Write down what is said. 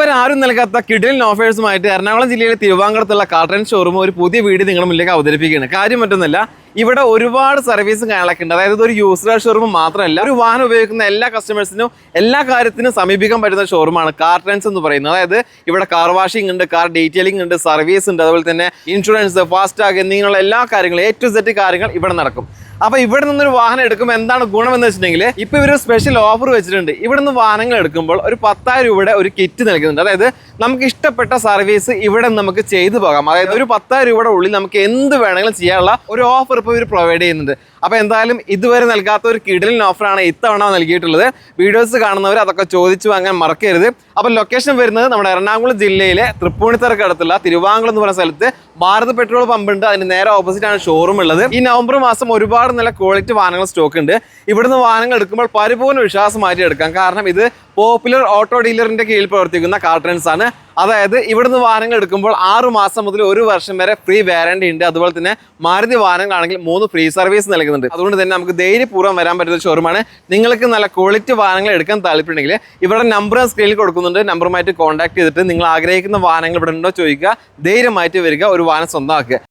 ഇതുവരെ ആരും നൽകാത്ത കിഡിലൻ ഓഫേഴ്സുമായിട്ട് എറണാകുളം ജില്ലയിലെ തിരുവാങ്കടത്തുള്ള കാർ ട്രെൻഡ് ഷോറൂം ഒരു പുതിയ വീഡിയോ നിങ്ങളുടെ മുന്നിലേക്ക് അവതരിപ്പിക്കുകയാണ്. കാര്യം മറ്റൊന്നുമല്ല, ഇവിടെ ഒരുപാട് സർവീസും കാര്യങ്ങളൊക്കെ ഉണ്ട്. അതായത് ഒരു യൂസ്ഡ് ഷോറൂം മാത്രമല്ല, ഒരു വാഹനം ഉപയോഗിക്കുന്ന എല്ലാ കസ്റ്റമേഴ്സിനും എല്ലാ കാര്യത്തിനും സമീപിക്കാൻ പറ്റുന്ന ഷോറൂമാണ് കാർ ട്രെൻഡ്സ് എന്ന് പറയുന്നത്. അതായത് ഇവിടെ കാർ വാഷിംഗ് ഉണ്ട്, കാർ ഡീറ്റെയിലിംഗ് ഉണ്ട്, സർവീസ് ഉണ്ട്, അതുപോലെ തന്നെ ഇൻഷുറൻസ്, ഫാസ്റ്റാഗ് എന്നിങ്ങനെയുള്ള എല്ലാ കാര്യങ്ങളും A to Z കാര്യങ്ങൾ ഇവിടെ നടക്കും. അപ്പോൾ ഇവിടെ നിന്നൊരു വാഹനം എടുക്കുമ്പോൾ എന്താണ് ഗുണമെന്ന് വെച്ചിട്ടുണ്ടെങ്കിൽ, ഇപ്പോൾ ഇവർ സ്പെഷ്യൽ ഓഫർ വെച്ചിട്ടുണ്ട്. ഇവിടെ നിന്ന് വാഹനങ്ങൾ എടുക്കുമ്പോൾ ഒരു 10,000 രൂപയുടെ ഒരു കിറ്റ് നൽകുന്നുണ്ട്. അതായത് നമുക്ക് ഇഷ്ടപ്പെട്ട സർവീസ് ഇവിടെ നമുക്ക് ചെയ്തു പോകാം. അതായത് ഒരു 10,000 രൂപയുടെ ഉള്ളിൽ നമുക്ക് എന്ത് വേണമെങ്കിലും ചെയ്യാനുള്ള ഒരു ഓഫർ ഇപ്പോൾ ഇവർ പ്രൊവൈഡ് ചെയ്യുന്നുണ്ട്. അപ്പോൾ എന്തായാലും ഇതുവരെ നൽകാത്ത ഒരു കിടിലൻ ഓഫറാണ് ഇത്തവണ നൽകിയിട്ടുള്ളത്. വീഡിയോസ് കാണുന്നവർ അതൊക്കെ ചോദിച്ചു വാങ്ങാൻ മറക്കരുത്. അപ്പോൾ ലൊക്കേഷൻ വരുന്നത് നമ്മുടെ എറണാകുളം ജില്ലയിലെ തൃപ്പൂണിത്തറയ്ക്ക് അടുത്തുള്ള തിരുവാങ്കുളം എന്ന് പറയുന്ന സ്ഥലത്ത് ഭാരത് പെട്രോൾ പമ്പ് ഉണ്ട്. അതിന് നേരെ ഓപ്പോസിറ്റ് ആണ് ഷോറൂം ഉള്ളത്. ഈ നവംബർ മാസം ഒരുപാട് നല്ല ക്വാളിറ്റി വാഹനങ്ങൾ സ്റ്റോക്ക് ഉണ്ട്. ഇവിടുന്ന് വാഹനങ്ങൾ എടുക്കുമ്പോൾ പരിപൂർണ്ണ വിശ്വാസം മാറ്റി എടുക്കാം. കാരണം ഇത് പോപ്പുലർ ഓട്ടോ ഡീലറിന്റെ കീഴിൽ പ്രവർത്തിക്കുന്ന കാർ ട്രെൻഡ്സ് ആണ്. അതായത് ഇവിടുന്ന് വാഹനങ്ങൾ എടുക്കുമ്പോൾ 6 മാസം മുതൽ 1 വർഷം വരെ ഫ്രീ വാറണ്ടി ഉണ്ട്. അതുപോലെ തന്നെ മാരുതി വാഹനങ്ങളാണെങ്കിൽ 3 ഫ്രീ സർവീസ് നൽകുന്നുണ്ട്. അതുകൊണ്ട് തന്നെ നമുക്ക് ധൈര്യപൂർവ്വം വരാൻ പറ്റുന്ന ഷോറൂമാണ്. നിങ്ങൾക്ക് നല്ല ക്വാളിറ്റി വാഹനങ്ങൾ എടുക്കാൻ താല്പര്യമുണ്ടെങ്കിൽ ഇവിടെ നമ്പർ സ്ക്രീനിൽ കൊടുക്കുന്നുണ്ട്. നമ്പറുമായിട്ട് കോൺടാക്ട് ചെയ്തിട്ട് നിങ്ങൾ ആഗ്രഹിക്കുന്ന വാഹനങ്ങൾ ഇവിടെ ഉണ്ടോ ചോദിക്കുക, ധൈര്യമായിട്ട് വരിക, ഒരു വാഹനം സ്വന്തമാക്കുക.